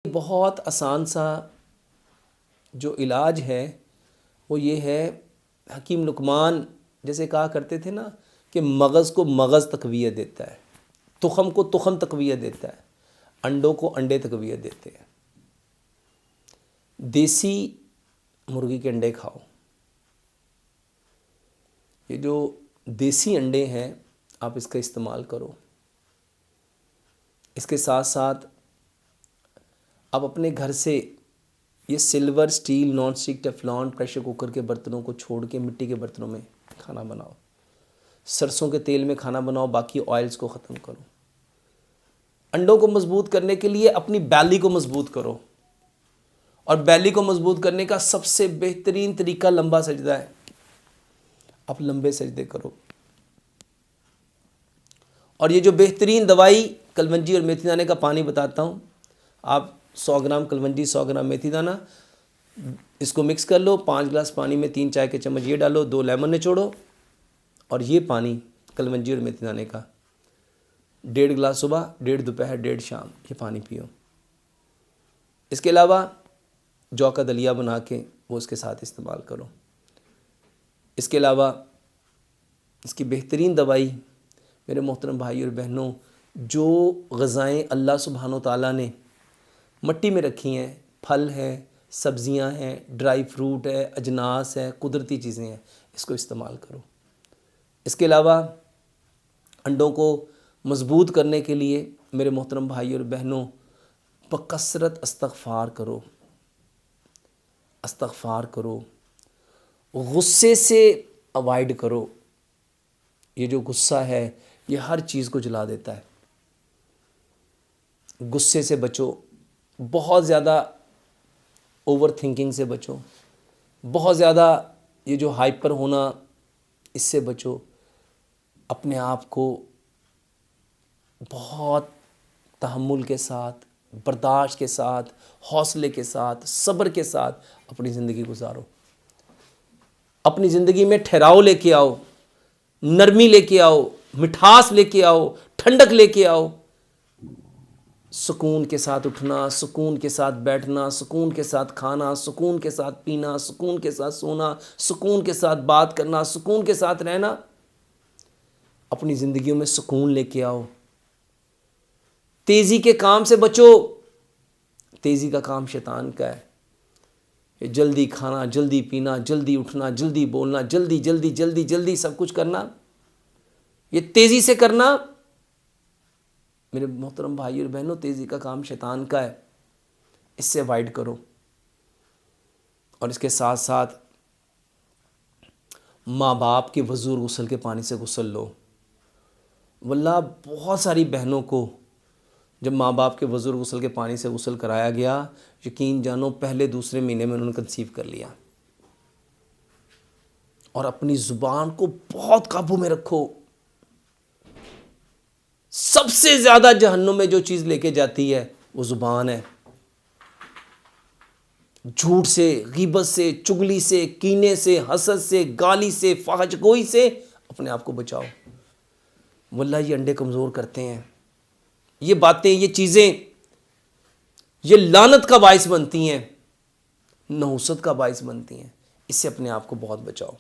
بہت آسان سا جو علاج ہے وہ یہ ہے، حکیم لقمان جیسے کہا کرتے تھے نا کہ مغز کو مغز تقویت دیتا ہے، تخم کو تخم تقویت دیتا ہے، انڈوں کو انڈے تقویت دیتے ہیں۔ دیسی مرغی کے انڈے کھاؤ۔ یہ جو دیسی انڈے ہیں آپ اس کا استعمال کرو۔ اس کے ساتھ ساتھ آپ اپنے گھر سے یہ silver, steel, non stick, Teflon, pressure cooker کے برتنوں کو چھوڑ کے مٹی کے برتنوں میں کھانا بناؤ۔ سرسوں کے تیل میں کھانا بناؤ، باقی آئلز کو ختم کرو۔ انڈوں کو مضبوط کرنے کے لیے اپنی بیلی کو مضبوط کرو، اور بیلی کو مضبوط کرنے کا سب سے بہترین طریقہ لمبا سجدہ ہے۔ آپ لمبے سجدے کرو۔ اور یہ جو بہترین دوائی کلونجی اور میتھی دانے کا پانی بتاتا ہوں، آپ 100 گرام کلونجی، 100 گرام میتھی دانہ، اس کو مکس کر لو، 5 گلاس پانی میں 3 چائے کے چمچ یہ ڈالو، 2 لیمن نچوڑو، اور یہ پانی کلونجی اور میتھی دانے کا 1.5 گلاس صبح، 1.5 دوپہر، 1.5 شام یہ پانی پیو۔ اس کے علاوہ جو کا دلیا بنا کے وہ اس کے ساتھ استعمال کرو۔ اس کے علاوہ اس کی بہترین دوائی میرے محترم بھائی اور بہنوں، جو غذائیں اللہ سبحانہ و تعالیٰ نے مٹی میں رکھی ہیں، پھل ہیں، سبزیاں ہیں، ڈرائی فروٹ ہے، اجناس ہے، قدرتی چیزیں ہیں، اس کو استعمال کرو۔ اس کے علاوہ انڈوں کو مضبوط کرنے کے لیے میرے محترم بھائی اور بہنوں، بکثرت استغفار کرو، استغفار کرو۔ غصے سے اوائڈ کرو۔ یہ جو غصہ ہے یہ ہر چیز کو جلا دیتا ہے۔ غصے سے بچو، بہت زیادہ اوور تھنکنگ سے بچو، بہت زیادہ یہ جو ہائپر ہونا اس سے بچو۔ اپنے آپ کو بہت تحمل کے ساتھ، برداشت کے ساتھ، حوصلے کے ساتھ، صبر کے ساتھ اپنی زندگی گزارو۔ اپنی زندگی میں ٹھہراؤ لے کے آؤ، نرمی لے کے آؤ، مٹھاس لے کے آؤ، ٹھنڈک لے کے آؤ۔ سکون کے ساتھ اٹھنا، سکون کے ساتھ بیٹھنا، سکون کے ساتھ کھانا، سکون کے ساتھ پینا، سکون کے ساتھ سونا، سکون کے ساتھ بات کرنا، سکون کے ساتھ رہنا۔ اپنی زندگیوں میں سکون لے کے آؤ۔ تیزی کے کام سے بچو۔ تیزی کا کام شیطان کا ہے۔ یہ جلدی کھانا، جلدی پینا، جلدی اٹھنا، جلدی بولنا، جلدی جلدی جلدی جلدی سب کچھ کرنا، یہ تیزی سے کرنا میرے محترم بھائی اور بہنوں، تیزی کا کام شیطان کا ہے۔ اس سے اوائڈ کرو۔ اور اس کے ساتھ ساتھ ماں باپ کے وضو اور غسل کے پانی سے غسل لو۔ واللہ بہت ساری بہنوں کو جب ماں باپ کے وضو اور غسل کے پانی سے غسل کرایا گیا، یقین جانو پہلے دوسرے مہینے میں انہوں نے کنسیو کر لیا۔ اور اپنی زبان کو بہت قابو میں رکھو۔ سب سے زیادہ جہنم میں جو چیز لے کے جاتی ہے وہ زبان ہے۔ جھوٹ سے، غیبت سے، چغلی سے، کینے سے، حسد سے، گالی سے، فحش گوئی سے اپنے آپ کو بچاؤ۔ واللہ یہ انڈے کمزور کرتے ہیں۔ یہ باتیں، یہ چیزیں، یہ لعنت کا باعث بنتی ہیں، نحوست کا باعث بنتی ہیں۔ اس سے اپنے آپ کو بہت بچاؤ۔